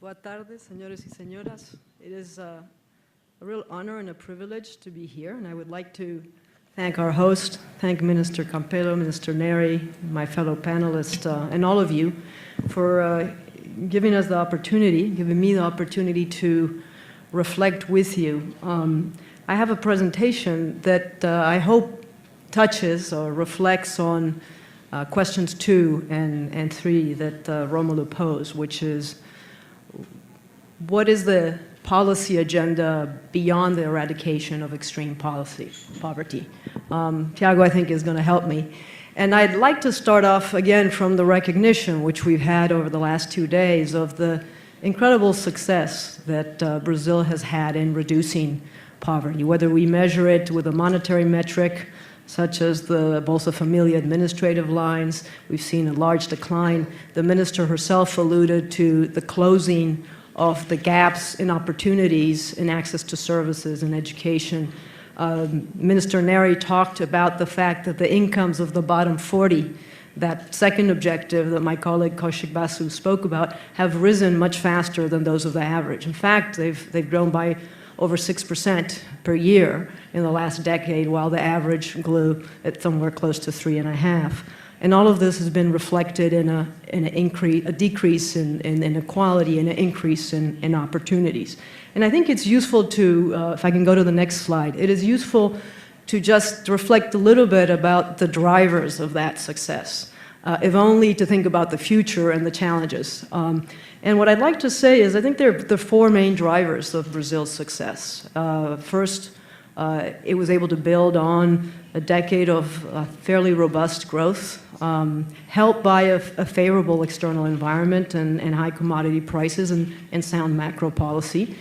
Boa tarde, señores y señoras. It is a real honor and a privilege to be here, and I would like to thank our host, thank Minister Campelo, Minister Neri, my fellow panelists, and all of you for giving me the opportunity to reflect with you. I have a presentation that I hope touches or reflects on questions 2 and 3 that Romulo posed, which is, what is the policy agenda beyond the eradication of extreme poverty? Tiago, I think, is going to help me. And I'd like to start off again from the recognition, which we've had over the last 2 days, of the incredible success that Brazil has had in reducing poverty, whether we measure it with a monetary metric, such as the Bolsa Familia administrative lines. We've seen a large decline. The minister herself alluded to the closing of the gaps in opportunities in access to services and education. Minister Neri talked about the fact that the incomes of the bottom 40, that second objective that my colleague Kaushik Basu spoke about, have risen much faster than those of the average. In fact, they've grown by over 6% per year in the last decade, while the average grew at somewhere close to 3.5%. And all of this has been reflected in a decrease in inequality and an increase in opportunities. And I think it's useful to, if I can go to the next slide, it is useful to just reflect a little bit about the drivers of that success, if only to think about the future and the challenges. And what I'd like to say is, I think there are 4 main drivers of Brazil's success. First, it was able to build on a decade of fairly robust growth, helped by a favorable external environment and high commodity prices and sound macro policy.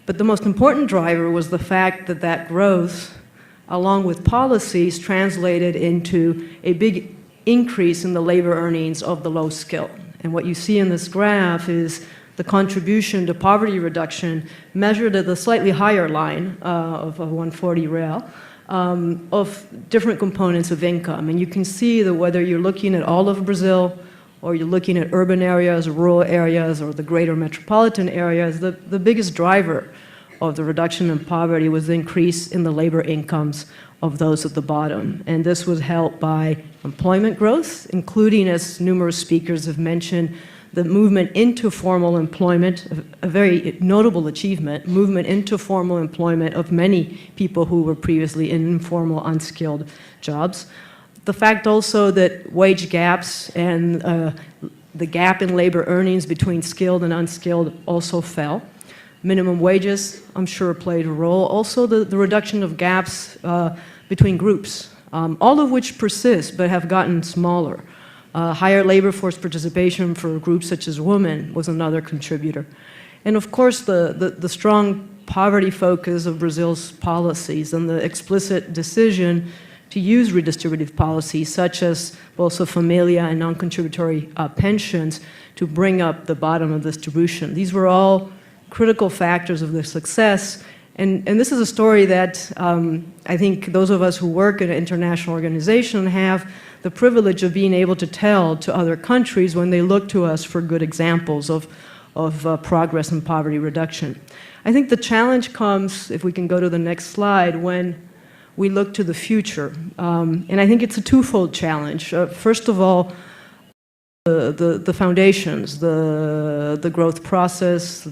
But the most important driver was the fact that that growth, along with policies, translated into a big increase in the labor earnings of the low skill. And what you see in this graph is the contribution to poverty reduction measured at the slightly higher line of 140 real, of different components of income. And you can see that whether you're looking at all of Brazil, or you're looking at urban areas, rural areas, or the greater metropolitan areas, the biggest driver of the reduction in poverty was the increase in the labor incomes of those at the bottom. And this was helped by employment growth, including, as numerous speakers have mentioned, the movement into formal employment, a very notable achievement, movement into formal employment of many people who were previously in informal, unskilled jobs. The fact also that wage gaps and the gap in labor earnings between skilled and unskilled also fell. Minimum wages, I'm sure, played a role. Also, the reduction of gaps between groups, all of which persist but have gotten smaller. Higher labor force participation for groups such as women was another contributor. And of course, the strong poverty focus of Brazil's policies and the explicit decision to use redistributive policies such as Bolsa Familia and non-contributory pensions to bring up the bottom of distribution. These were all critical factors of their success. And this is a story that I think those of us who work in an international organization have the privilege of being able to tell to other countries when they look to us for good examples of progress in poverty reduction. I think the challenge comes, if we can go to the next slide, when we look to the future. And I think it's a twofold challenge. First of all, the foundations, the growth process,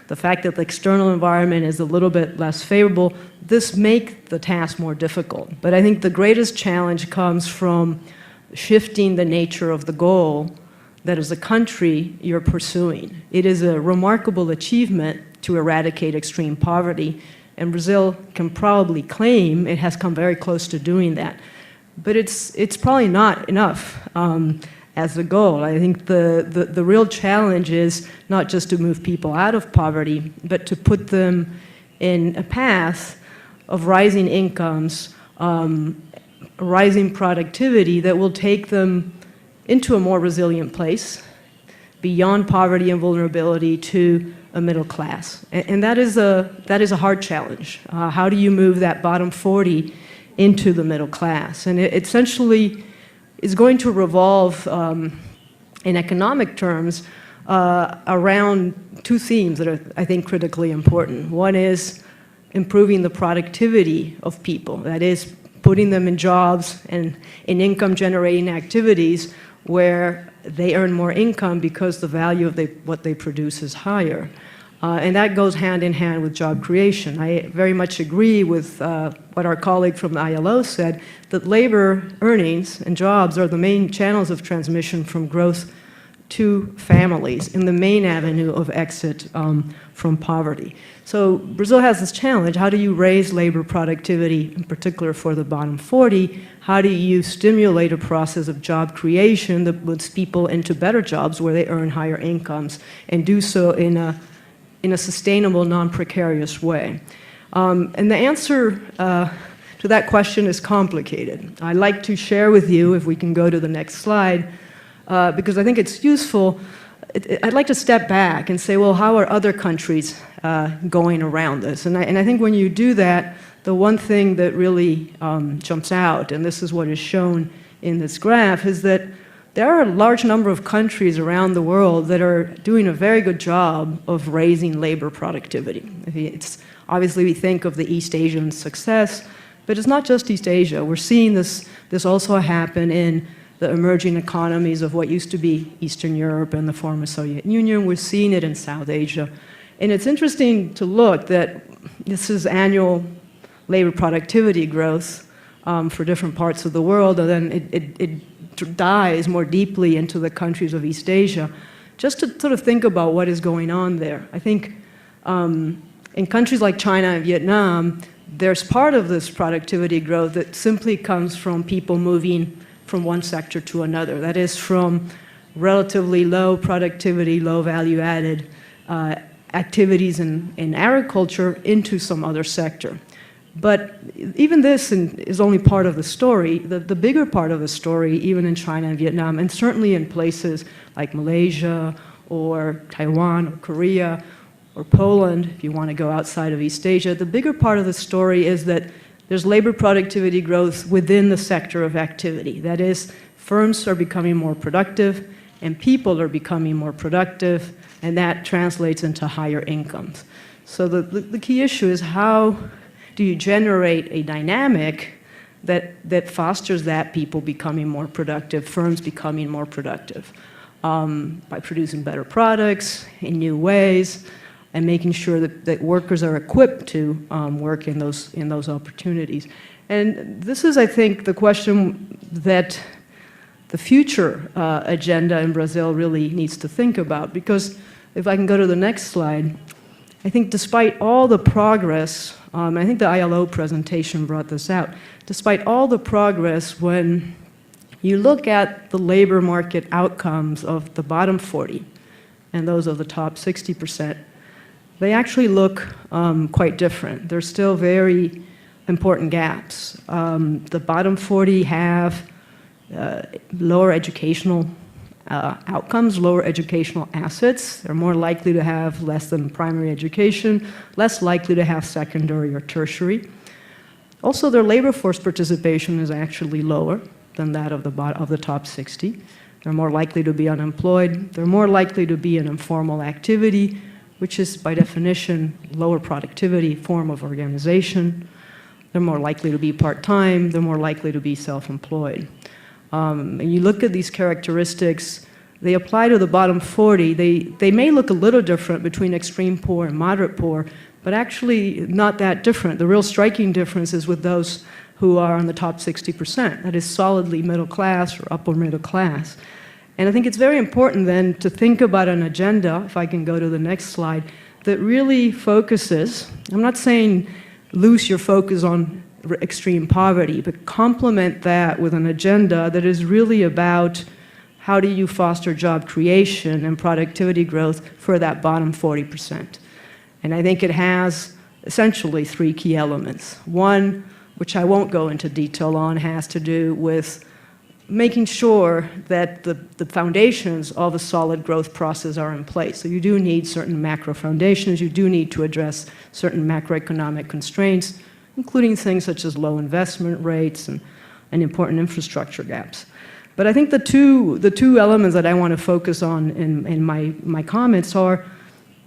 the fact that the external environment is a little bit less favorable, this make the task more difficult. But I think the greatest challenge comes from shifting the nature of the goal that as a country you're pursuing. It is a remarkable achievement to eradicate extreme poverty, and Brazil can probably claim it has come very close to doing that. But it's probably not enough as a goal. I think the real challenge is not just to move people out of poverty, but to put them in a path of rising incomes, rising productivity that will take them into a more resilient place, beyond poverty and vulnerability to a middle class. And that is a hard challenge. How do you move that bottom 40 into the middle class? And it essentially is going to revolve, in economic terms, around two themes that are, I think, critically important. One is improving the productivity of people, that is, putting them in jobs and in income-generating activities where they earn more income because the value of what they produce is higher. And that goes hand in hand with job creation. I very much agree with what our colleague from the ILO said, that labor earnings and jobs are the main channels of transmission from growth to families and the main avenue of exit from poverty. So Brazil has this challenge. How do you raise labor productivity, in particular for the bottom 40? How do you stimulate a process of job creation that puts people into better jobs where they earn higher incomes and do so in a sustainable, non-precarious way? And the answer to that question is complicated. I'd like to share with you, if we can go to the next slide, because I think it's useful. I'd like to step back and say, well, how are other countries going around this? And I think when you do that, the one thing that really jumps out, and this is what is shown in this graph, is that there are a large number of countries around the world that are doing a very good job of raising labor productivity. Obviously, we think of the East Asian success, but it's not just East Asia. We're seeing this also happen in the emerging economies of what used to be Eastern Europe and the former Soviet Union. We're seeing it in South Asia. And it's interesting to look that this is annual labor productivity growth for different parts of the world, and then it dives more deeply into the countries of East Asia, just to sort of think about what is going on there. I think in countries like China and Vietnam, there's part of this productivity growth that simply comes from people moving from one sector to another. That is, from relatively low productivity, low value-added activities in agriculture into some other sector. But even this is only part of the story. The bigger part of the story, even in China and Vietnam, and certainly in places like Malaysia or Taiwan or Korea or Poland, if you want to go outside of East Asia, the bigger part of the story is that there's labor productivity growth within the sector of activity. That is, firms are becoming more productive and people are becoming more productive, and that translates into higher incomes. So the key issue is, how do you generate a dynamic that fosters that, people becoming more productive, firms becoming more productive, by producing better products in new ways, and making sure that workers are equipped to work in those opportunities. And this is, I think, the question that the future agenda in Brazil really needs to think about. Because if I can go to the next slide, I think despite all the progress, I think the ILO presentation brought this out, despite all the progress, when you look at the labor market outcomes of the bottom 40 and those of the top 60%, they actually look quite different. There's still very important gaps. The bottom 40 have lower educational outcomes, lower educational assets. They're more likely to have less than primary education, less likely to have secondary or tertiary. Also, their labor force participation is actually lower than that of the top 60. They're more likely to be unemployed. They're more likely to be in informal activity, which is, by definition, lower productivity form of organization. They're more likely to be part-time. They're more likely to be self-employed. And you look at these characteristics, they apply to the bottom 40. They may look a little different between extreme poor and moderate poor, but actually not that different. The real striking difference is with those who are on the top 60%, that is solidly middle class or upper middle class. And I think it's very important then to think about an agenda, if I can go to the next slide, that really focuses, I'm not saying lose your focus on extreme poverty, but complement that with an agenda that is really about how do you foster job creation and productivity growth for that bottom 40%. And I think it has essentially three key elements. One, which I won't go into detail on, has to do with making sure that the foundations of a solid growth process are in place. So you do need certain macro foundations. You do need to address certain macroeconomic constraints, including things such as low investment rates and important infrastructure gaps. But I think the two elements that I want to focus on in my comments are,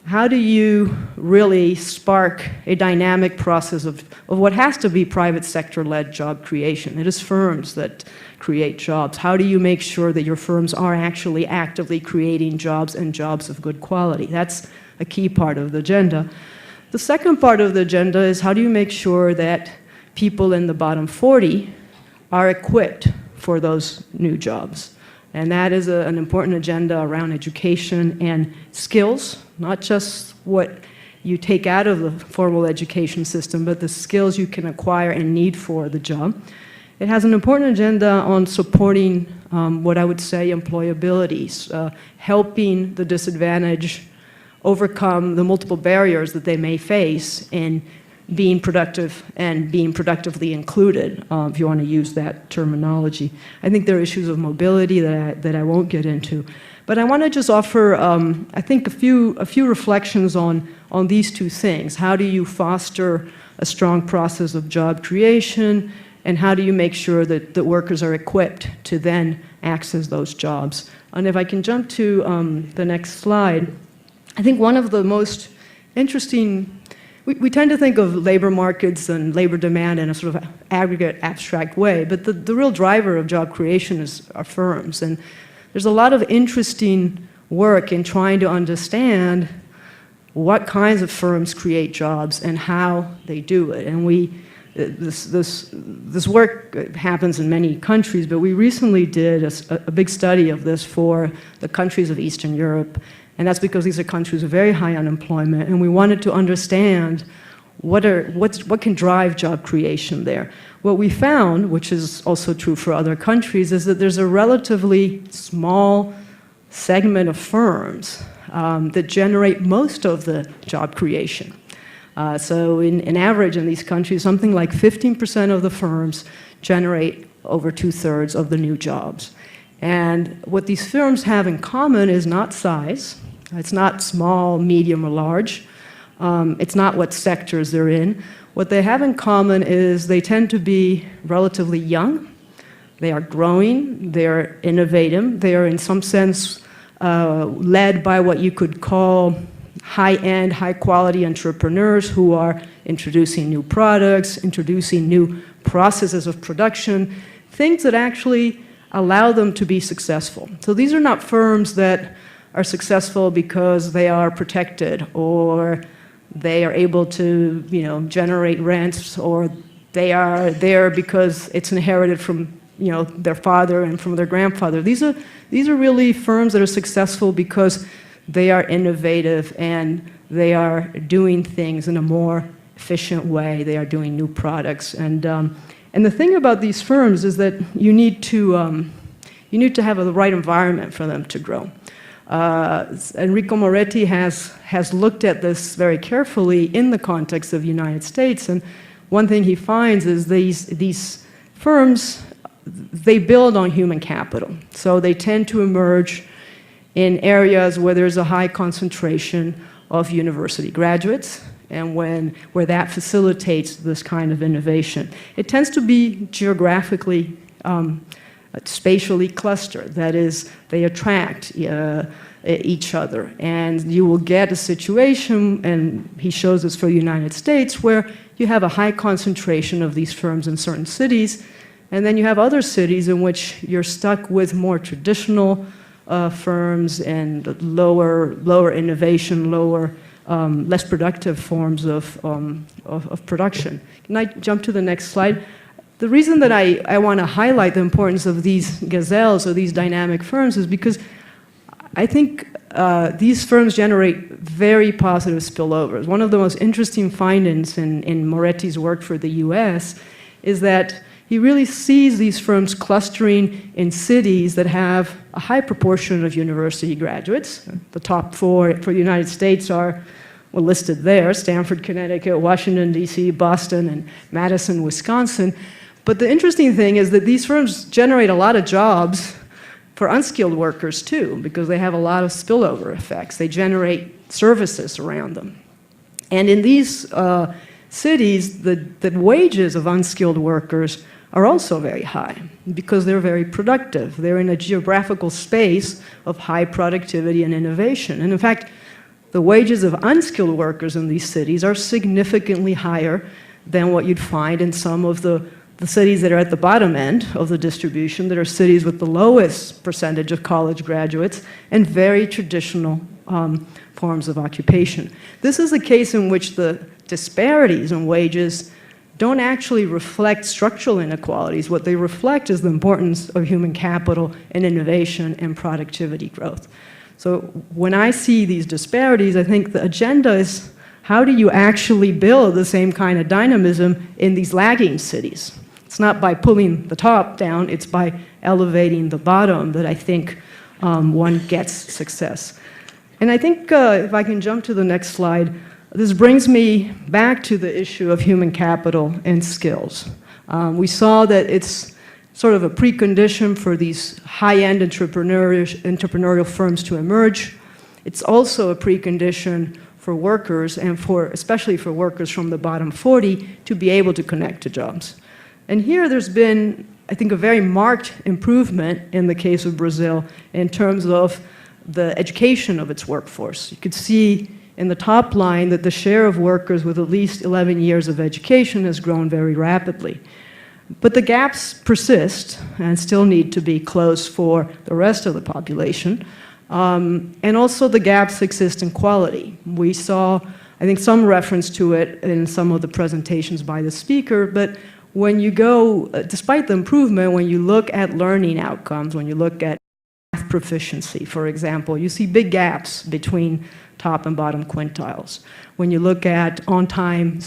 how do you really spark a dynamic process of what has to be private sector-led job creation? It is firms that create jobs. How do you make sure that your firms are actually actively creating jobs and jobs of good quality? That's a key part of the agenda. The second part of the agenda is, how do you make sure that people in the bottom 40 are equipped for those new jobs? And that is an important agenda around education and skills, not just what you take out of the formal education system, but the skills you can acquire and need for the job. It has an important agenda on supporting what I would say employability, helping the disadvantaged overcome the multiple barriers that they may face in being productive and being productively included, if you want to use that terminology. I think there are issues of mobility that I won't get into. But I want to just offer, I think, a few reflections on these two things. How do you foster a strong process of job creation, and how do you make sure that the workers are equipped to then access those jobs? And if I can jump to the next slide, I think one of the most interesting, we tend to think of labor markets and labor demand in a sort of aggregate, abstract way, but the real driver of job creation are firms. And there's a lot of interesting work in trying to understand what kinds of firms create jobs and how they do it. And this work happens in many countries, but we recently did a big study of this for the countries of Eastern Europe. And that's because these are countries with very high unemployment, and we wanted to understand what can drive job creation there. What we found, which is also true for other countries, is that there's a relatively small segment of firms that generate most of the job creation. So in average in these countries, something like 15% of the firms generate over 2/3 of the new jobs. And what these firms have in common is not size. It's not small, medium, or large. It's not what sectors they're in. What they have in common is they tend to be relatively young. They are growing. They're innovative. They are, in some sense, led by what you could call high-end, high-quality entrepreneurs who are introducing new products, introducing new processes of production, things that actually allow them to be successful. So these are not firms that are successful because they are protected, or they are able to, generate rents, or they are there because it's inherited from, their father and from their grandfather. These are really firms that are successful because they are innovative and they are doing things in a more efficient way. They are doing new products, and the thing about these firms is that you need to have the right environment for them to grow. Enrico Moretti has looked at this very carefully in the context of the United States, and one thing he finds is these firms, they build on human capital. So they tend to emerge in areas where there's a high concentration of university graduates, and where that facilitates this kind of innovation. It tends to be geographically spatially clustered. That is, they attract each other. And you will get a situation, and he shows this for the United States, where you have a high concentration of these firms in certain cities, and then you have other cities in which you're stuck with more traditional firms and lower innovation, less productive forms of production. Can I jump to the next slide? The reason that I want to highlight the importance of these gazelles, or these dynamic firms, is because I think these firms generate very positive spillovers. One of the most interesting findings in Moretti's work for the US is that he really sees these firms clustering in cities that have a high proportion of university graduates. The top 4 for the United States are listed there: Stanford, Connecticut, Washington, D.C., Boston, and Madison, Wisconsin. But the interesting thing is that these firms generate a lot of jobs for unskilled workers too, because they have a lot of spillover effects. They generate services around them. And in these cities, the wages of unskilled workers are also very high because they're very productive. They're in a geographical space of high productivity and innovation. And in fact, the wages of unskilled workers in these cities are significantly higher than what you'd find in some of the cities that are at the bottom end of the distribution, that are cities with the lowest percentage of college graduates and very traditional forms of occupation. This is a case in which the disparities in wages don't actually reflect structural inequalities. What they reflect is the importance of human capital and innovation and productivity growth. So when I see these disparities, I think the agenda is, how do you actually build the same kind of dynamism in these lagging cities? It's not by pulling the top down, it's by elevating the bottom that I think one gets success. And I think if I can jump to the next slide, this brings me back to the issue of human capital and skills. We saw that it's sort of a precondition for these high-end entrepreneurial firms to emerge. It's also a precondition for workers, and especially for workers from the bottom 40, to be able to connect to jobs. And here there's been, I think, a very marked improvement in the case of Brazil in terms of the education of its workforce. You could see in the top line that the share of workers with at least 11 years of education has grown very rapidly. But the gaps persist and still need to be closed for the rest of the population. And also the gaps exist in quality. We saw, I think, some reference to it in some of the presentations by the speaker, but when you go, despite the improvement, when you look at learning outcomes, when you look at math proficiency, for example, you see big gaps between top and bottom quintiles. When you look at on-time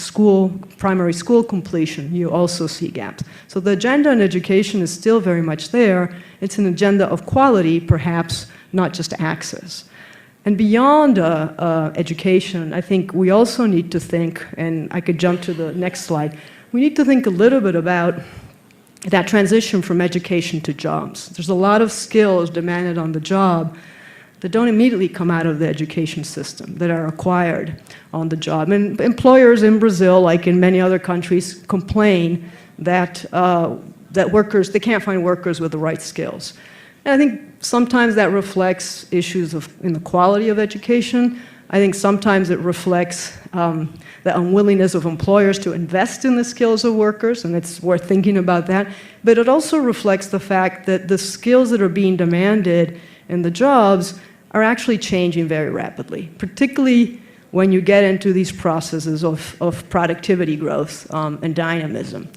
primary school completion, you also see gaps. So the agenda in education is still very much there. It's an agenda of quality, perhaps not just access. And beyond education, I think we also need to think, and I could jump to the next slide, we need to think a little bit about that transition from education to jobs. There's a lot of skills demanded on the job that don't immediately come out of the education system, that are acquired on the job. And employers in Brazil, like in many other countries, complain that, workers, they can't find workers with the right skills. And I think sometimes that reflects issues in the quality of education. I think sometimes it reflects the unwillingness of employers to invest in the skills of workers, and it's worth thinking about that. But it also reflects the fact that the skills that are being demanded in the jobs are actually changing very rapidly, particularly when you get into these processes of productivity growth and dynamism.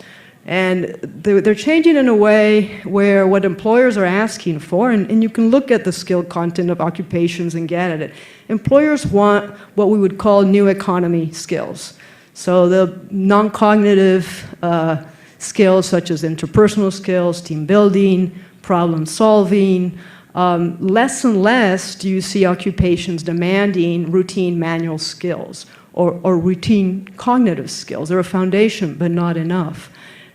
And they're changing in a way where what employers are asking for, and you can look at the skill content of occupations and get at it. Employers want what we would call new economy skills. So the non-cognitive skills such as interpersonal skills, team building, problem solving. Less and less do you see occupations demanding routine manual skills or routine cognitive skills. They're a foundation, but not enough.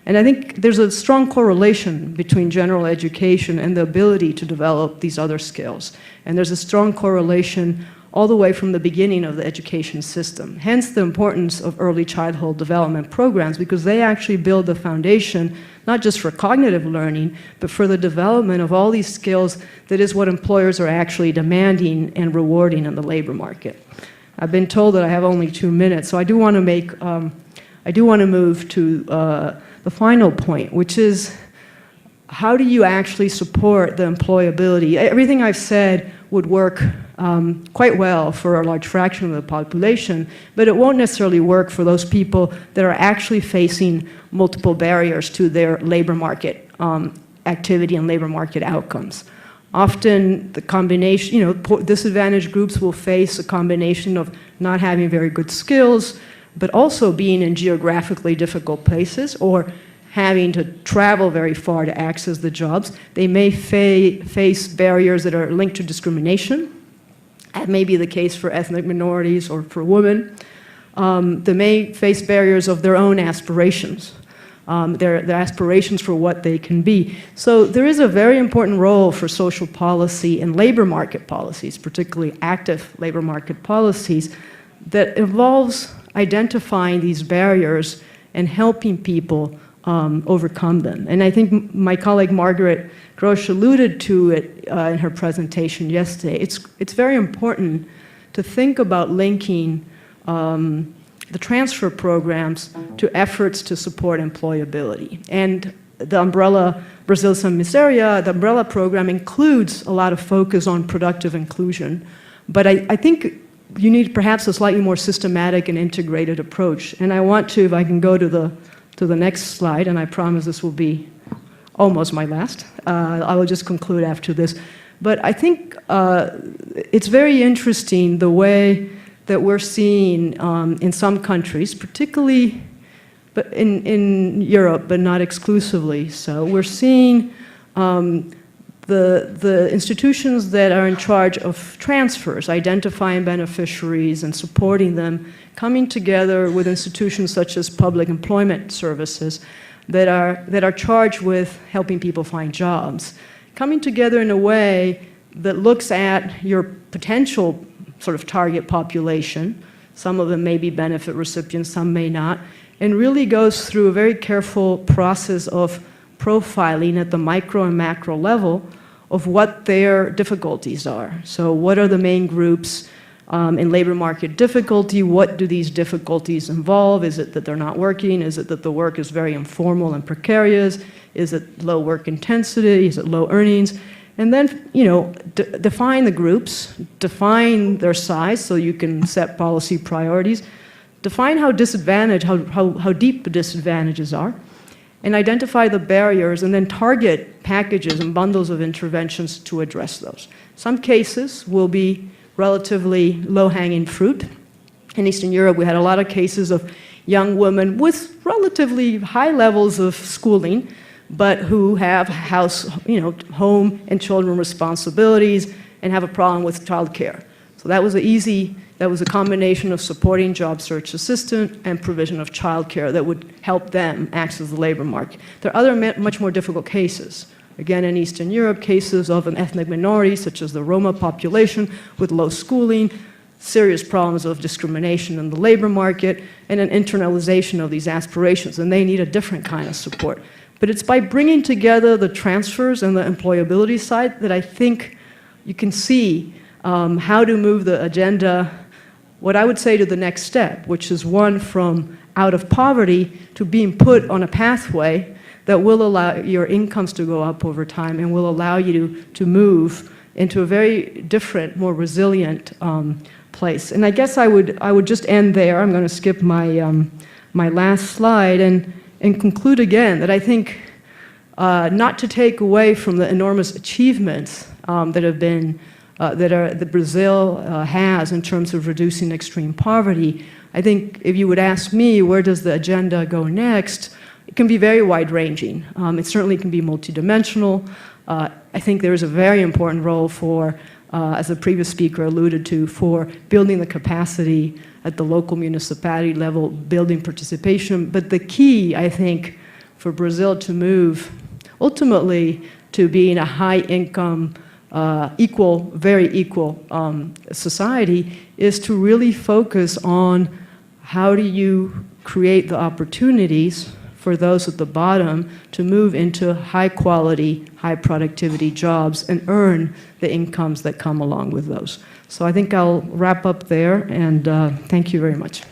And I think there's a strong correlation between general education and the ability to develop these other skills. And there's a strong correlation all the way from the beginning of the education system. Hence the importance of early childhood development programs, because they actually build the foundation, not just for cognitive learning, but for the development of all these skills that is what employers are actually demanding and rewarding in the labor market. I've been told that I have only 2 minutes, so I do want to move to the final point, which is, how do you actually support the employability? Everything I've said would work quite well for a large fraction of the population, but it won't necessarily work for those people that are actually facing multiple barriers to their labor market activity and labor market outcomes. Often the combination, disadvantaged groups will face a combination of not having very good skills, but also being in geographically difficult places or having to travel very far to access the jobs. They may face barriers that are linked to discrimination. That may be the case for ethnic minorities or for women. They may face barriers of their own aspirations, their aspirations for what they can be. So there is a very important role for social policy and labor market policies, particularly active labor market policies, that involves identifying these barriers and helping people overcome them. And I think my colleague Margaret Grosch alluded to it in her presentation yesterday. It's very important to think about linking the transfer programs to efforts to support employability. And the umbrella Brazil Sem Miseria, the umbrella program includes a lot of focus on productive inclusion. But I think you need perhaps a slightly more systematic and integrated approach. And I want to, if I can go to the next slide, and I promise this will be almost my last. I will just conclude after this. But I think it's very interesting the way that we're seeing in some countries, particularly but in Europe, but not exclusively so. We're seeing the institutions that are in charge of transfers, identifying beneficiaries and supporting them, coming together with institutions such as public employment services that are charged with helping people find jobs, coming together in a way that looks at your potential sort of target population. Some of them may be benefit recipients, some may not, and really goes through a very careful process of profiling at the micro and macro level of what their difficulties are. So what are the main groups in labor market difficulty? What do these difficulties involve? Is it that they're not working? Is it that the work is very informal and precarious? Is it low work intensity? Is it low earnings? And then, define the groups, define their size so you can set policy priorities, define how deep the disadvantages are, and identify the barriers, and then target packages and bundles of interventions to address those. Some cases will be relatively low-hanging fruit. In Eastern Europe, we had a lot of cases of young women with relatively high levels of schooling, but who have home and children responsibilities and have a problem with childcare. So that was a combination of supporting job search assistant and provision of childcare that would help them access the labor market. There are other much more difficult cases. Again, in Eastern Europe, cases of an ethnic minority, such as the Roma population, with low schooling, serious problems of discrimination in the labor market, and an internalization of these aspirations, and they need a different kind of support. But it's by bringing together the transfers and the employability side that I think you can see how to move the agenda, what I would say, to the next step, which is one from out of poverty to being put on a pathway that will allow your incomes to go up over time and will allow you to move into a very different, more resilient place. And I guess I would just end there. I'm going to skip my last slide and conclude again that I think not to take away from the enormous achievements that Brazil has in terms of reducing extreme poverty. I think if you would ask me, where does the agenda go next? It can be very wide-ranging. It certainly can be multidimensional. I think there is a very important role for, as the previous speaker alluded to, for building the capacity at the local municipality level, building participation. But the key, I think, for Brazil to move ultimately to being a high-income, very equal society is to really focus on how do you create the opportunities for those at the bottom to move into high-quality, high-productivity jobs and earn the incomes that come along with those. So I think I'll wrap up there, and thank you very much.